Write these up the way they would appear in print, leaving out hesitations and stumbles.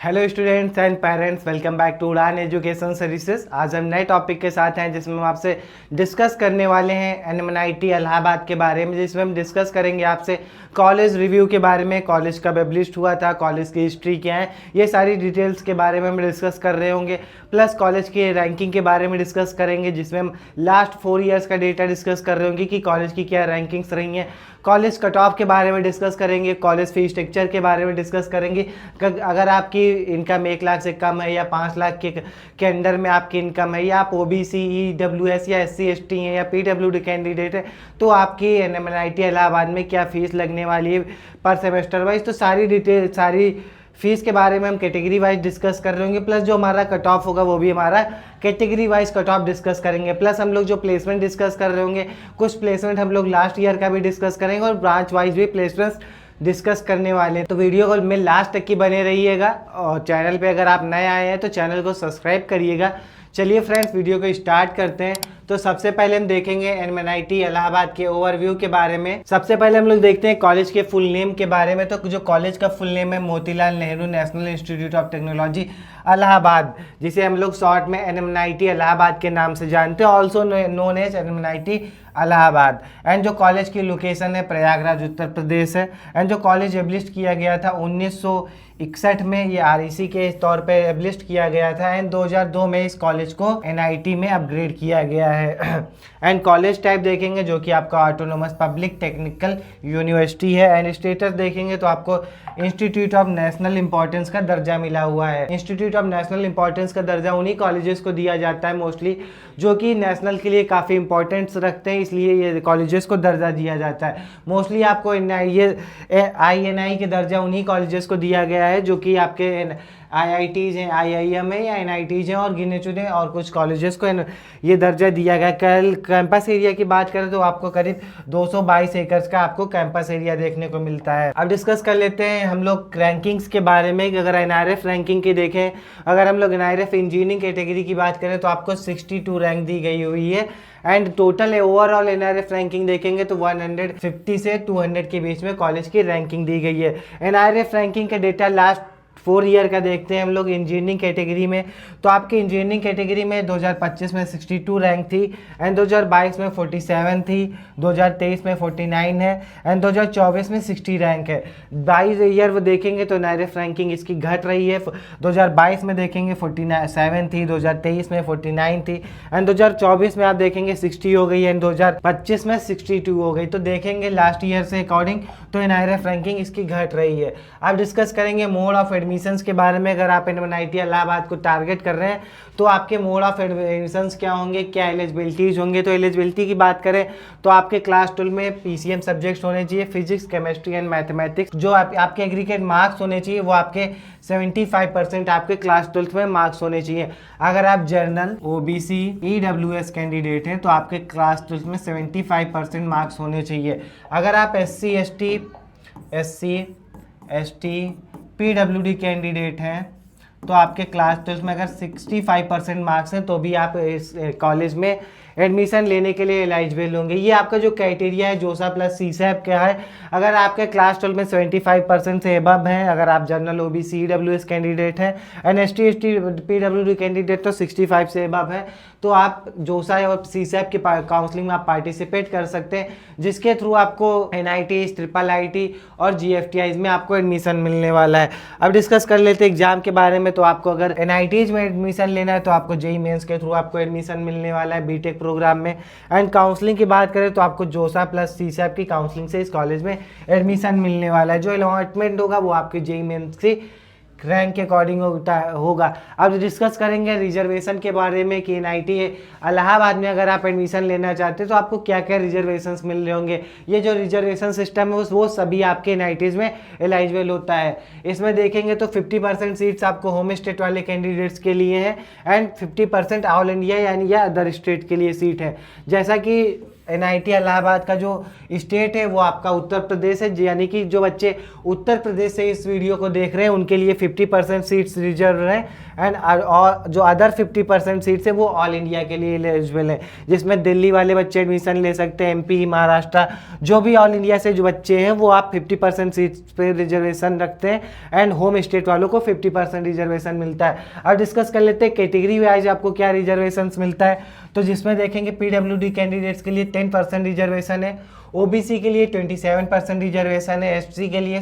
Hello students and parents, welcome back to Udaan education services. आज हम नए टॉपिक के साथ हैं जिसमें हम आपसे डिस्कस करने वाले हैं एनएमआईटी इलाहाबाद के बारे में, जिसमें हम डिस्कस करेंगे आपसे कॉलेज रिव्यू के बारे में, कॉलेज कब एब्लिश्ड हुआ था, कॉलेज की हिस्ट्री क्या है, ये सारी डिटेल्स के बारे में हम डिस्कस कर रहे होंगे। प्लस कॉलेज की रैंकिंग के बारे में डिस्कस करेंगे, जिसमें हम लास्ट 4 ईयर्स का डेटा डिस्कस कर रहे होंगे कि कॉलेज की क्या रैंकिंग्स रही हैं। कॉलेज कट ऑफ के बारे में डिस्कस करेंगे, कॉलेज फी स्ट्रक्चर के बारे में डिस्कस करेंगे। अगर आपकी इनकम 1 लाख से कम है या 5 लाख के अंडर में आपकी इनकम है, या आप ओबीसी, ईडब्ल्यूएस या एससी एसटी हैं या पीडब्ल्यूडी कैंडिडेट है, तो आपकी एनएमआईटी इलाहाबाद में क्या फीस लगने वाली है पर सेमेस्टर वाइज, तो सारी डिटेल, सारी फीस के बारे में हम कैटेगरी वाइज डिस्कस कर रहे होंगे। प्लस जो हमारा कट ऑफ होगा वो भी हमारा category wise cut off discuss करेंगे। प्लस हम लोग जो प्लेसमेंट डिस्कस कर रहे होंगे, कुछ प्लेसमेंट हम लोग लास्ट ईयर का भी डिस्कस करेंगे और ब्रांच वाइज भी प्लेसमेंट्स डिस्कस करने वाले हैं। तो वीडियो को में लास्ट तक की बने रहिएगा और चैनल पे अगर आप नए आए हैं तो चैनल को सब्सक्राइब करिएगा। चलिए फ्रेंड्स, वीडियो को स्टार्ट करते हैं। तो सबसे पहले हम देखेंगे एनएमआईटी इलाहाबाद के ओवरव्यू के बारे में। सबसे पहले हम लोग देखते हैं कॉलेज के फुल नेम के बारे में। तो जो कॉलेज का फुल नेम है Motilal Nehru national institute of technology Allahabad, जिसे हम लोग शॉर्ट में एनएमआईटी इलाहाबाद के नाम से जानते हैं, also known as NMIT Allahabad. And जो कॉलेज की लोकेशन है प्रयागराज उत्तर प्रदेश है। एंड जो कॉलेज एब्लिश्ड किया गया था 1961 में, ये आरईसी के तौर पे एब्लिश्ड किया गया था। एंड 2002 में इस कॉलेज को एनआईटी में अपग्रेड किया गया है। एंड कॉलेज टाइप देखेंगे जो कि आपका ऑटोनोमस पब्लिक टेक्निकल यूनिवर्सिटी है। एंड स्टेटस देखेंगे तो आपको इंस्टीट्यूट ऑफ नेशनल इंपॉर्टेंस का दर्जा मिला हुआ है। इंस्टीट्यूट ऑफ नेशनल इंपॉर्टेंस का दर्जा उन्हीं कॉलेजेस को दिया जाता है मोस्टली जो कि नेशनल के लिए काफ़ी इंपॉर्टेंस रखते हैं, इसलिए ये कॉलेजेस को दर्जा दिया जाता है। मोस्टली आपको ये INI के दर्जा उन्हीं कॉलेजेस को दिया गया है जो कि आपके IITs हैं, IIM है या NITs हैं, और गिने चुने और कुछ कॉलेजेस को ये दर्जा दिया गया। कैंपस एरिया की बात करें तो आपको करीब 222 एकड़ का आपको कैंपस एरिया देखने को मिलता है। अब डिस्कस कर लेते हैं हम लोग रैंकिंग्स के बारे में। अगर एनआरएफ रैंकिंग की देखें, अगर हम लोग एनआरएफ इंजीनियरिंग कैटेगरी की बात करें तो आपको 62 रैंक दी गई हुई है। And total overall NRF ranking देखेंगे तो 150 से 200 के बीच में कॉलेज की रैंकिंग दी गई है। एनआरएफ रैंकिंग का डेटा लास्ट 4 ईयर का देखते हैं हम लोग इंजीनियरिंग कैटेगरी में। तो आपकी इंजीनियरिंग कैटेगरी में 2025 में 62 रैंक थी। एंड 2022 में 47 थी, 2023 में 49 है। एंड 2024 में 60 रैंक है। 22 ईयर वो देखेंगे तो एनआरएफ रैंकिंग इसकी घट रही है। 2022 में देखेंगे 47 थी, 2023 में 49 थी। एंड 2024 में आप देखेंगे 60 हो गई है। एंड 2025 में 62 हो गई। तो देखेंगे लास्ट ईयर से अकॉर्डिंग तो एनआरएफ रैंकिंग इसकी घट रही है। अब डिस्कस करेंगे मोड ऑफ एडमिशंस के बारे में। अगर आप एनआईटी इलाहाबाद को टारगेट कर रहे हैं तो आपके मोड ऑफ एडमिशंस क्या होंगे, क्या एलिजिबिलिटीज होंगे। तो एलिजिबिलिटी की बात करें तो आपके क्लास 12 में PCM सब्जेक्ट्स होने चाहिए, फिजिक्स, केमिस्ट्री एंड मैथमेटिक्स। जो आपके एग्रीगेट मार्क्स होने चाहिए वो आपके 75% आपके क्लास 12 में मार्क्स होने चाहिए। अगर आप जनरल, OBC, EWS कैंडिडेट हैं तो आपके क्लास 12 में 75% मार्क्स होने चाहिए। अगर आप SC, ST, PWD कैंडिडेट हैं तो आपके क्लास 12 में अगर 65% मार्क्स हैं तो भी आप इस कॉलेज में एडमिशन लेने के लिए एलिजिबल होंगे। ये आपका जो क्राइटेरिया है जोसा प्लस CSAP क्या है। अगर आपके क्लास 12 में 75% से एबव हैं, अगर आप जनरल, OBC, EWS कैंडिडेट हैं, ST, PWD कैंडिडेट तो 65 से एबव है, तो आप जोसा और CSAP के काउंसलिंग में आप पार्टिसिपेट कर सकते हैं, जिसके थ्रू आपको NITs, IIIT और GFTIs में आपको एडमिशन मिलने वाला है। अब डिस्कस कर लेते हैं एग्जाम के बारे में। तो आपको अगर NITs में एडमिशन लेना है तो आपको JEE मेंस के थ्रू आपको एडमिशन मिलने वाला है बीटेक प्रोग्राम में। एंड काउंसलिंग की बात करें तो आपको जोसा प्लस CSAP की काउंसलिंग से इस कॉलेज में एडमिशन मिलने वाला है। जो अलॉटमेंट होगा वो आपके JEE मेंस की रैंक के अकॉर्डिंग होगा। अब डिस्कस करेंगे रिजर्वेशन के बारे में कि NIT इलाहाबाद में अगर आप एडमिशन लेना चाहते हैं तो आपको क्या क्या रिजर्वेशंस मिल रहे होंगे। ये जो रिजर्वेशन सिस्टम है वो सभी आपके NITs में एलिजिबल होता है। इसमें देखेंगे तो 50% सीट्स आपको होम स्टेट वाले कैंडिडेट्स के लिए है। एंड 50% ऑल इंडिया यानी या अदर स्टेट के लिए सीट है। जैसा कि NIT इलाहाबाद का जो स्टेट है वो आपका उत्तर प्रदेश है, यानी कि जो बच्चे उत्तर प्रदेश से इस वीडियो को देख रहे हैं उनके लिए 50% सीट्स रिजर्व हैं एंड और जो अदर 50% सीट्स है वो ऑल इंडिया के लिए एलिजिबल है, जिसमें दिल्ली वाले बच्चे एडमिशन ले सकते हैं, MP, महाराष्ट्र, जो भी ऑल इंडिया से जो बच्चे हैं वो आप 50% सीट्स पे रिजर्वेशन रखते हैं एंड होम स्टेट वालों को 50% रिजर्वेशन मिलता है। अब डिस्कस कर लेते हैं कैटेगरी वाइज आपको क्या रिजर्वेशन मिलता है। तो जिसमें देखेंगे PWD कैंडिडेट्स के लिए 10% रिजर्वेशन है, OBC के लिए 27% रिजर्वेशन है, SC के लिए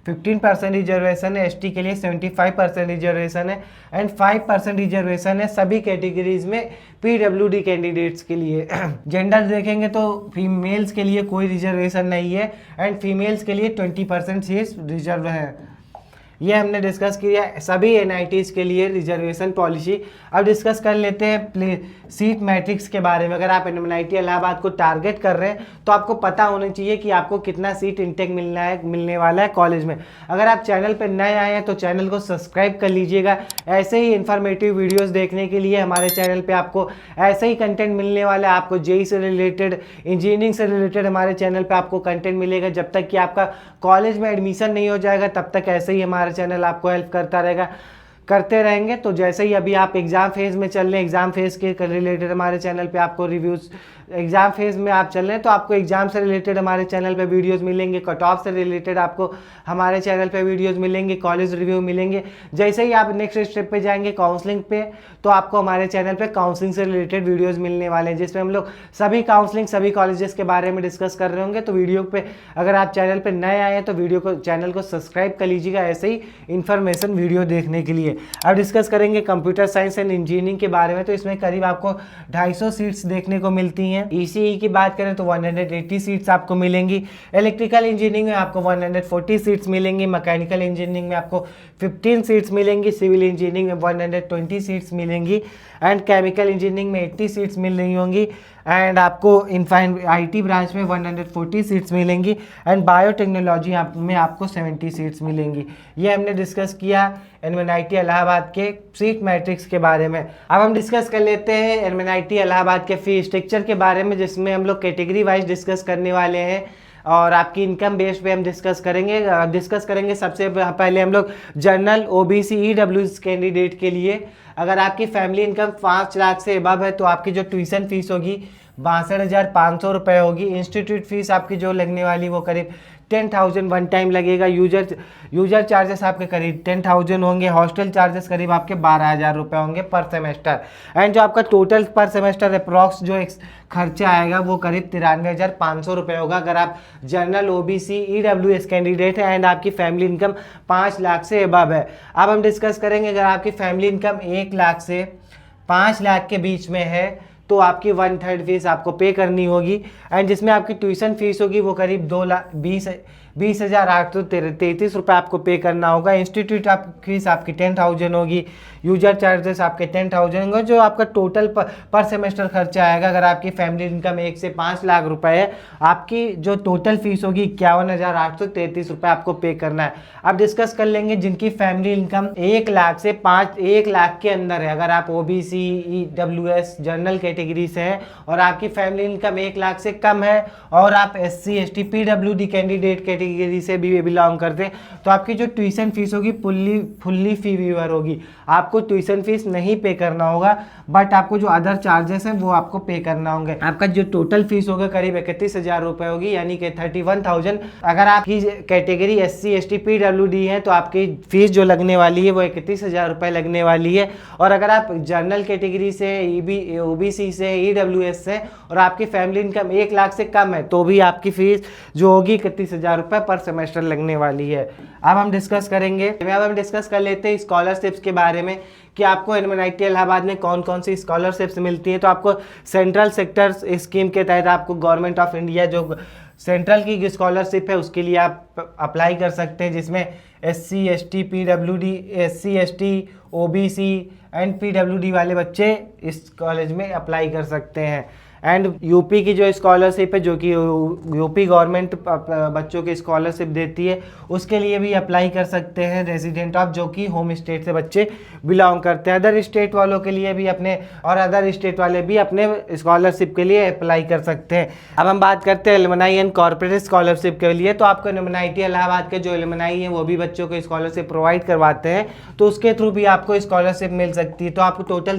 15% रिजर्वेशन है, ST के लिए 75% रिजर्वेशन है एंड 5% रिजर्वेशन है सभी कैटेगरीज में PWD कैंडिडेट्स के लिए। जेंडर देखेंगे तो फीमेल्स के लिए कोई रिजर्वेशन नहीं है एंड फीमेल्स के लिए 20% सीट्स रिजर्व है। ये हमने डिस्कस किया सभी NITs के लिए रिजर्वेशन पॉलिसी। अब डिस्कस कर लेते हैं सीट मैट्रिक्स के बारे में। अगर आप NIT इलाहाबाद को टारगेट कर रहे हैं तो आपको पता होना चाहिए कि आपको कितना सीट इंटेक मिलने वाला है कॉलेज में। अगर आप चैनल पर नए आए हैं तो चैनल को सब्सक्राइब कर लीजिएगा। ऐसे ही इन्फॉर्मेटिव वीडियोस देखने के लिए हमारे चैनल पे आपको ऐसे ही कंटेंट मिलने वाला है। आपको JEE से रिलेटेड, इंजीनियरिंग से रिलेटेड हमारे चैनल पे आपको कंटेंट मिलेगा। जब तक कि आपका कॉलेज में एडमिशन नहीं हो जाएगा तब तक ऐसे ही हमारा चैनल आपको हेल्प करते रहेंगे। तो जैसे ही अभी आप एग्जाम फेज में चल रहे हैं, एग्जाम फेज के रिलेटेड हमारे चैनल पे आपको रिव्यूज, एग्जाम फेज में आप चल रहे हैं तो आपको एग्जाम से रिलेटेड हमारे चैनल पे वीडियोस मिलेंगे, कट ऑफ से रिलेटेड आपको हमारे चैनल पे वीडियोस मिलेंगे, कॉलेज रिव्यू मिलेंगे। जैसे ही आप नेक्स्ट स्टेप पे जाएंगे काउंसलिंग पे तो आपको हमारे चैनल पे काउंसलिंग से रिलेटेड वीडियोस मिलने वाले हैं, जिसमें हम लोग सभी काउंसलिंग, सभी कॉलेजेस के बारे में डिस्कस कर रहे होंगे। तो वीडियो पे अगर आप चैनल पे नए आए हैं तो चैनल को सब्सक्राइब कर लीजिएगा ऐसे ही इन्फॉर्मेशन वीडियो देखने के लिए। अब डिस्कस करेंगे कंप्यूटर साइंस एंड इंजीनियरिंग के बारे में। तो इसमें करीब आपको 250 सीट्स देखने को मिलती हैं। ECE की बात करें तो 180 सीट्स आपको मिलेंगी। इलेक्ट्रिकल इंजीनियरिंग में आपको 140 सीट्स मिलेंगी। मैकेनिकल इंजीनियरिंग में आपको 15 सीट्स मिलेंगी। सिविल इंजीनियरिंग में 120 सीट्स मिलेंगी एंड केमिकल इंजीनियरिंग में 80 सीट्स मिल रही होंगी एंड आपको IT ब्रांच में 140 सीट्स मिलेंगी एंड बायोटेक्नोलॉजी में आपको 70 सीट्स मिलेंगी। ये हमने डिस्कस किया NIT इलाहाबाद के सीट मैट्रिक्स के बारे में। अब हम डिस्कस कर लेते हैं NIT इलाहाबाद के फी स्ट्रक्चर के बारे में, जिसमें हम लोग कैटेगरी वाइज डिस्कस करने वाले हैं और आपकी इनकम बेस पे हम डिस्कस करेंगे। सबसे पहले हम लोग जनरल, OBC, EWS कैंडिडेट के लिए अगर आपकी फैमिली इनकम 5 लाख से अबव है तो आपकी जो ट्यूशन फीस होगी 62,500 रुपये होगी। इंस्टीट्यूट फीस आपकी जो लगने वाली वो करीब 10,000 वन टाइम लगेगा। यूजर चार्जेस आपके करीब 10,000 होंगे। हॉस्टल चार्जेस करीब आपके 12,000 रुपये होंगे पर सेमेस्टर एंड जो आपका टोटल पर सेमेस्टर अप्रॉक्स जो खर्चा आएगा वो करीब 93,500 रुपये होगा अगर आप जनरल, OBC, EWS कैंडिडेट है एंड आपकी फैमिली इनकम 5 लाख से अबव है। अब हम डिस्कस करेंगे अगर आपकी फैमिली इनकम 1 लाख से 5 लाख के बीच में है तो आपकी 1/3 फीस आपको पे करनी होगी एंड जिसमें आपकी ट्यूशन फीस होगी वो करीब 20,833 रुपये आपको पे करना होगा। इंस्टीट्यूट फीस आपकी 10,000 होगी। यूजर चार्जेस आपके 10,000 होंगे। जो आपका टोटल पर सेमेस्टर खर्चा आएगा अगर आपकी फैमिली इनकम 1 से 5 लाख रुपए है, आपकी जो टोटल फीस होगी 51,833 रुपये आपको पे करना है। अब डिस्कस कर लेंगे जिनकी फैमिली इनकम 1 लाख से 1 लाख के अंदर है। अगर आप OBC, EWS जनरल कैटेगरी से हैं और आपकी फैमिली इनकम 1 लाख से कम है और आप SC, ST, PWD candidate category से भी बिलोंग करते हैं तो आपकी जो ट्यूशन फीस होगी फुल्ली फी वेवर होगी। आपको ट्यूशन फीस नहीं पे करना होगा बट आपको जो अदर चार्जेस हैं वो आपको पे करना होंगे। आपका जो टोटल फीस होगा करीब 31,000 रुपये होगी, यानी कि 31,000। अगर आपकी कैटेगरी SC, ST, PWD है तो आपकी फीस जो लगने वाली है वो 31,000 रुपये लगने वाली है। और अगर आप जनरल कैटेगरी से, OBC से, EWS से और आपकी फैमिली इनकम 1 लाख से कम है तो भी आपकी फीस जो होगी 31,000 रुपये पर सेमेस्टर लगने वाली है। अब हम डिस्कस कर लेते हैं स्कॉलरशिप्स के बारे में कि आपको NIT इलाहाबाद में कौन कौन सी स्कॉलरशिप्स मिलती हैं। तो आपको सेंट्रल सेक्टर स्कीम के तहत आपको गवर्नमेंट ऑफ इंडिया जो सेंट्रल की स्कॉलरशिप है उसके लिए आप अप्लाई कर सकते हैं, जिसमें SC, ST, PWD, SC, ST, OBC and PWD वाले बच्चे इस कॉलेज में अप्लाई कर सकते हैं। एंड यूपी की जो स्कॉलरशिप है, जो कि यूपी गवर्नमेंट बच्चों की स्कॉलरशिप देती है, उसके लिए भी अप्लाई कर सकते हैं रेजिडेंट ऑफ, जो कि होम स्टेट से बच्चे बिलोंग करते हैं। अदर स्टेट वालों के लिए भी अपने, और अदर स्टेट वाले भी अपने स्कॉलरशिप के लिए अप्लाई कर सकते हैं। अब हम बात करते हैं एलुमनाई एंड कॉर्पोरेट स्कॉलरशिप के लिए। तो आपको एनएमआईटी इलाहाबाद के जो एलुमनाई हैं वो भी बच्चों को स्कॉलरशिप प्रोवाइड करवाते हैं, तो उसके थ्रू भी आपको स्कॉलरशिप मिल सकती है। तो आपको टोटल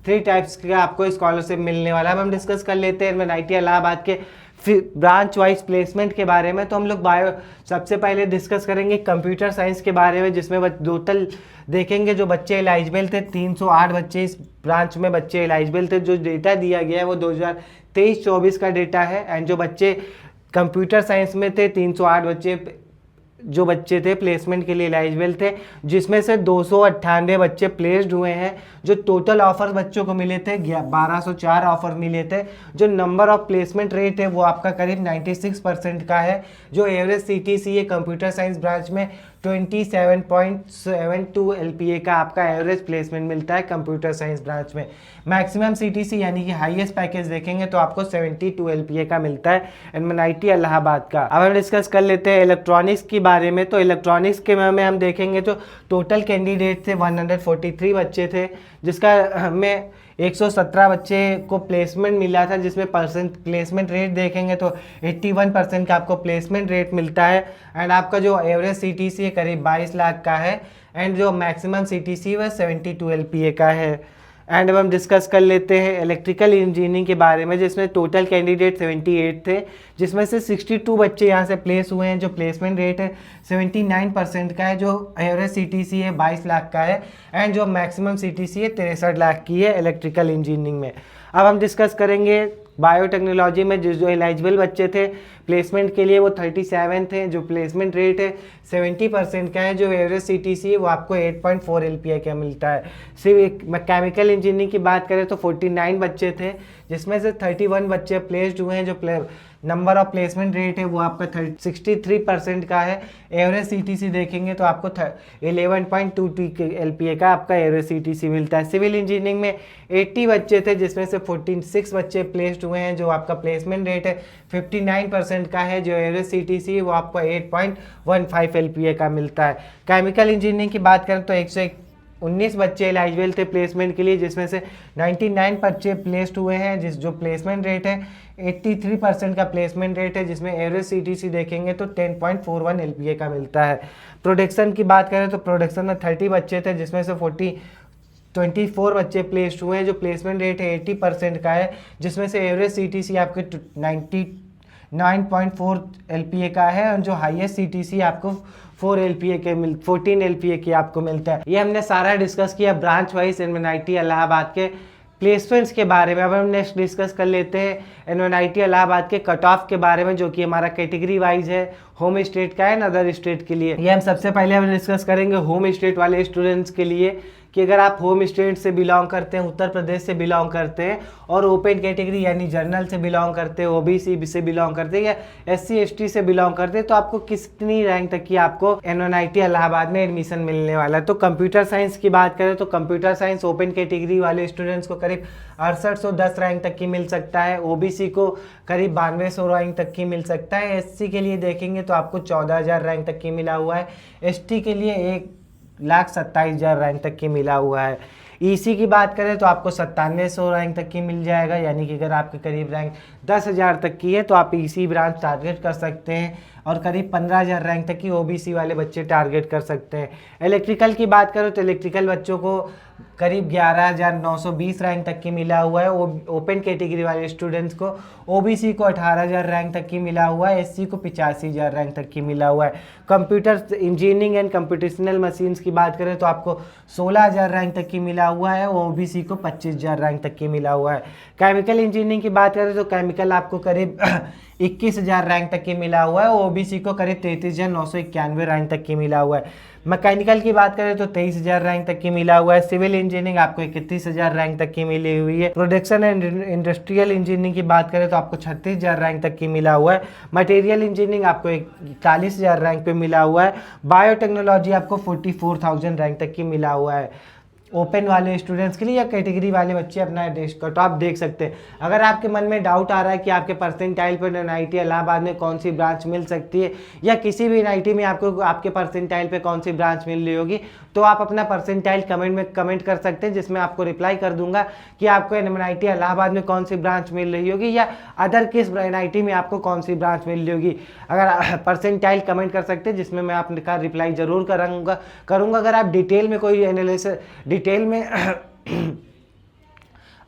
थ्री टाइप्स का आपको स्कॉलरशिप मिलने वाला है। अब हम डिस्कस कर लेते हैं एनएमआईटी इलाहाबाद के ब्रांच वाइज प्लेसमेंट के बारे में। तो हम लोग सबसे पहले डिस्कस करेंगे कंप्यूटर साइंस के बारे में, जिसमें टोटल देखेंगे जो बच्चे एलिजिबल थे 308 बच्चे इस ब्रांच में बच्चे एलिजिबल थे। जो डेटा दिया गया है वो 2023-24 का डेटा है। एंड जो बच्चे कंप्यूटर साइंस में थे 308 बच्चे जो बच्चे थे प्लेसमेंट के लिए एलिजिबल थे, जिसमें से 298 बच्चे प्लेस्ड हुए हैं। जो टोटल ऑफर बच्चों को मिले थे 1204 ऑफर मिले थे। जो नंबर ऑफ प्लेसमेंट रेट है वो आपका करीब 96% का है। जो एवरेज सीटीसी है कंप्यूटर साइंस ब्रांच में 27.72 एलपीए का आपका एवरेज प्लेसमेंट मिलता है कंप्यूटर साइंस ब्रांच में। मैक्सिमम सीटीसी यानी कि हाईएस्ट पैकेज देखेंगे तो आपको 72 एलपीए का मिलता है एनएमआईटी इलाहाबाद का। अब हम डिस्कस कर लेते हैं इलेक्ट्रॉनिक्स के बारे में। तो इलेक्ट्रॉनिक्स के में हम देखेंगे तो टोटल कैंडिडेट थे 143 बच्चे थे, जिसका हमें 117 बच्चे को प्लेसमेंट मिला था, जिसमें प्लेसमेंट रेट देखेंगे तो 81% का आपको प्लेसमेंट रेट मिलता है। एंड आपका जो एवरेज सीटीसी है करीब 22 लाख का है। एंड जो मैक्सिमम सीटीसी वह 72 एलपीए का है। एंड अब हम डिस्कस कर लेते हैं इलेक्ट्रिकल इंजीनियरिंग के बारे में, जिसमें टोटल कैंडिडेट 78 थे, जिसमें से 62 बच्चे यहाँ से प्लेस हुए हैं। जो प्लेसमेंट रेट है 79% का है। जो एवरेज सीटीसी है 22 लाख का है। एंड जो मैक्सिमम सीटीसी है 63 लाख की है इलेक्ट्रिकल इंजीनियरिंग में। अब हम डिस्कस करेंगे बायोटेक्नोलॉजी में जो एलिजिबल बच्चे थे प्लेसमेंट के लिए वो 37 थे। जो प्लेसमेंट रेट है 70% का है। जो एवरेज सीटीसी है वो आपको 8.4 एलपीए का मिलता है। सिर्फ केमिकल इंजीनियरिंग की बात करें तो 49 बच्चे थे, जिसमें से 31 बच्चे प्लेस्ड हुए हैं। जो नंबर ऑफ प्लेसमेंट रेट है वो आपका 63% का है। एवरेज सीटीसी देखेंगे तो आपको 11.22 एलपीए का आपका एवरेज सीटीसी मिलता है। सिविल इंजीनियरिंग में 80 बच्चे थे, जिसमें से 46 बच्चे प्लेस्ड हुए हैं। जो आपका प्लेसमेंट रेट है 59% का है। जो एवरेज सीटीसी है वो आपको 8.15 एलपीए का मिलता है। केमिकल इंजीनियरिंग की बात करें तो 119 बच्चे एलिजिबल थे प्लेसमेंट के लिए, जिसमें से 99 बच्चे प्लेस्ड हुए हैं। जो प्लेसमेंट रेट है 83% का प्लेसमेंट रेट है, जिसमें एवरेज सीटीसी देखेंगे तो 10.41 एलपीए का मिलता है। प्रोडक्शन की बात करें तो प्रोडक्शन में 30 बच्चे थे, जिसमें से 24 बच्चे प्लेस्ड हुए हैं। जो प्लेसमेंट रेट है 80% का है, जिसमें से एवरेज सीटीसी आपके 99.4 एलपीए का है। और जो हाईएस्ट सीटीसी आपको 14 एलपीए की आपको मिलता है। ये हमने सारा डिस्कस किया ब्रांच वाइज एनएमआईटी इलाहाबाद के प्लेसमेंट्स के बारे में। अब हम नेक्स्ट डिस्कस कर लेते हैं एनएमआईटी इलाहाबाद के कट ऑफ के बारे में, जो कि हमारा कैटेगरी वाइज है, होम स्टेट का है ना अदर स्टेट के लिए। ये हम सबसे पहले हम डिस्कस करेंगे होम स्टेट वाले स्टूडेंट्स के लिए, कि अगर आप होम स्टेट से बिलोंग करते हैं, उत्तर प्रदेश से बिलोंग करते हैं और ओपन कैटेगरी यानी जनरल से बिलोंग करते हैं, ओबीसी से बिलोंग करते हैं या एससी एसटी से बिलोंग करते हैं, तो आपको कितनी रैंक तक की आपको एनएमआईटी इलाहाबाद में एडमिशन मिलने वाला है। तो कंप्यूटर साइंस की बात करें तो कंप्यूटर साइंस ओपन कैटेगरी वाले स्टूडेंट्स को करीब 6810 रैंक तक की मिल सकता है। ओबीसी को करीब 9200 रैंक तक की मिल सकता है। एससी के लिए देखेंगे तो आपको 14000 रैंक तक की मिला हुआ है। एसटी के लिए 1,27,000 रैंक तक की मिला हुआ है। ईसी की बात करें तो आपको 9700 रैंक तक की मिल जाएगा, यानी कि अगर आपके करीब रैंक 10,000 तक की है तो आप ईसी ब्रांच टारगेट कर सकते हैं। और करीब 15,000 रैंक तक की ओबीसी वाले बच्चे टारगेट कर सकते हैं। इलेक्ट्रिकल की बात करो तो इलेक्ट्रिकल बच्चों को करीब 11,920 रैंक तक की मिला हुआ है। ओपन कैटेगरी वाले स्टूडेंट्स को, ओबीसी को 18,000 रैंक तक की मिला हुआ है। एससी को 85,000 रैंक तक की मिला हुआ है। Computer engineering and computational machines की बात करें तो आपको 16,000 रैंक तक की मिला हुआ है। ओबीसी को 25,000 रैंक तक की मिला हुआ है। केमिकल इंजीनियरिंग की बात करें तो केमिकल आपको करीब 21,000 रैंक तक की मिला हुआ है। ओबीसी को करीब 33,991 रैंक तक की मिला हुआ है। मैकेनिकल की बात करें तो 23,000 रैंक तक की मिला हुआ है। सिविल इंजीनियरिंग आपको 31,000 रैंक तक की मिली हुई है। प्रोडक्शन एंड इंडस्ट्रियल इंजीनियरिंग की बात करें तो आपको 36,000 रैंक तक की मिला हुआ है। मटेरियल इंजीनियरिंग आपको 41,000 रैंक पे मिला हुआ है। बायोटेक्नोलॉजी आपको 44,000 रैंक तक की मिला हुआ है। ओपन वाले स्टूडेंट्स के लिए या कैटेगरी वाले बच्चे अपना कट ऑफ देख सकते हैं। अगर आपके मन में डाउट आ रहा है कि आपके परसेंटाइल पर एनआईटी इलाहाबाद में कौन सी ब्रांच मिल सकती है या किसी भी एनआईटी में आपको आपके परसेंटाइल पे कौन सी ब्रांच मिल रही होगी, तो आप अपना परसेंटाइल कमेंट में कमेंट कर सकते हैं, जिसमें आपको रिप्लाई कर दूंगा कि आपको एनआईटी इलाहाबाद में कौन सी ब्रांच मिल रही होगी या अदर किस एनआईटी में आपको कौन सी ब्रांच मिल रही होगी। अगर परसेंटाइल कमेंट कर सकते हैं, जिसमें मैं आपका रिप्लाई जरूर करूँगा। अगर आप डिटेल में कोई एनालिसिस डिटेल में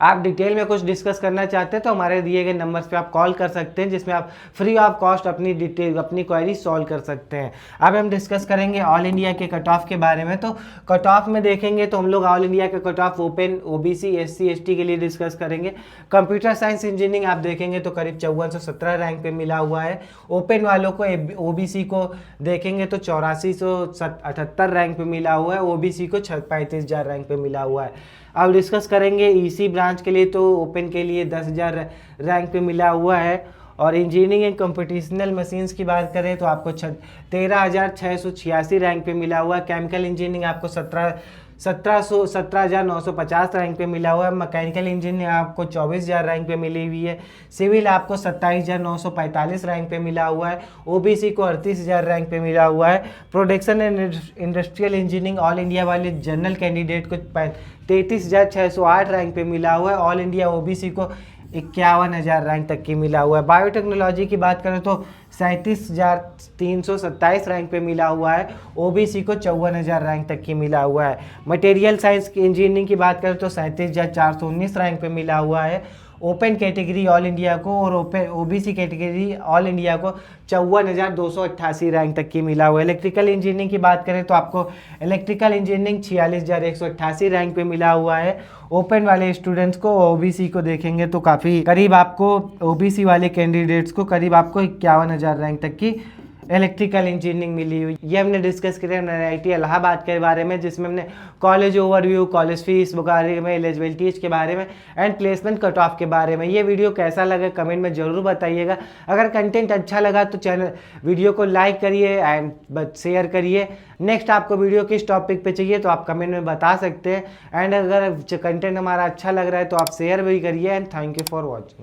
आप डिटेल में कुछ डिस्कस करना चाहते हैं तो हमारे दिए गए नंबर्स पे आप कॉल कर सकते हैं, जिसमें आप फ्री ऑफ कॉस्ट अपनी क्वेरी सॉल्व कर सकते हैं। अब हम डिस्कस करेंगे ऑल इंडिया के कट ऑफ के बारे में। तो कट ऑफ में देखेंगे तो हम लोग ऑल इंडिया के cut off open, OBC, SC, ST के लिए डिस्कस करेंगे। कंप्यूटर साइंस इंजीनियरिंग आप देखेंगे तो करीब 5417 रैंक पे मिला हुआ है। ओपन वालों को ओबीसी को देखेंगे तो 8478 रैंक पे मिला हुआ है। ओबीसी को 35,000 रैंक पे मिला हुआ है। अब डिस्कस करेंगे ईसी ब्रांच के लिए, तो ओपन के लिए 10,000 रैंक पे मिला हुआ है। और इंजीनियरिंग एंड कंप्यूटेशनल मशीन्स की बात करें तो आपको 13,686 रैंक पे मिला हुआ है। केमिकल इंजीनियरिंग आपको 17,950 रैंक पे मिला हुआ है। मैकेनिकल इंजीनियरिंग आपको 24,000 रैंक पे मिली हुई है। सिविल आपको 27,945 रैंक पे मिला हुआ है। ओबीसी को 38,000 रैंक पे मिला हुआ है। Production and industrial engineering all India वाले जनरल कैंडिडेट को 33,608 रैंक पे मिला हुआ है। ऑल इंडिया ओबीसी को 51,000 रैंक तक की मिला हुआ है। बायोटेक्नोलॉजी की बात करें तो 37,327 रैंक पे मिला हुआ है। ओबीसी को 54,000 रैंक तक की मिला हुआ है। मटेरियल साइंस की इंजीनियरिंग की बात करें तो 37,419 रैंक पे मिला हुआ है। ओपन कैटेगरी ऑल इंडिया को और open OBC category all India को 54,288 रैंक तक की मिला हुआ है। इलेक्ट्रिकल इंजीनियरिंग की बात करें तो आपको इलेक्ट्रिकल इंजीनियरिंग 46,188 रैंक पे मिला हुआ है। ओपन वाले स्टूडेंट्स को, ओबीसी को देखेंगे तो काफ़ी करीब आपको ओबीसी वाले कैंडिडेट्स को करीब आपको 51,000 रैंक तक की इलेक्ट्रिकल इंजीनियरिंग मिली हुई। ये हमने डिस्कस किया एनआईटी इलाहाबाद के बारे में, जिसमें हमने कॉलेज ओवरव्यू, कॉलेज फीस के बारे में, एलिजिबिलिटीज के बारे में एंड प्लेसमेंट कट ऑफ के बारे में। ये वीडियो कैसा लगा कमेंट में ज़रूर बताइएगा। अगर कंटेंट अच्छा लगा तो वीडियो को लाइक करिए एंड शेयर करिए। नेक्स्ट आपको वीडियो किस टॉपिक पे चाहिए तो आप कमेंट में बता सकते हैं। एंड अगर कंटेंट हमारा अच्छा लग रहा है तो आप शेयर भी करिए। And thank you for watching.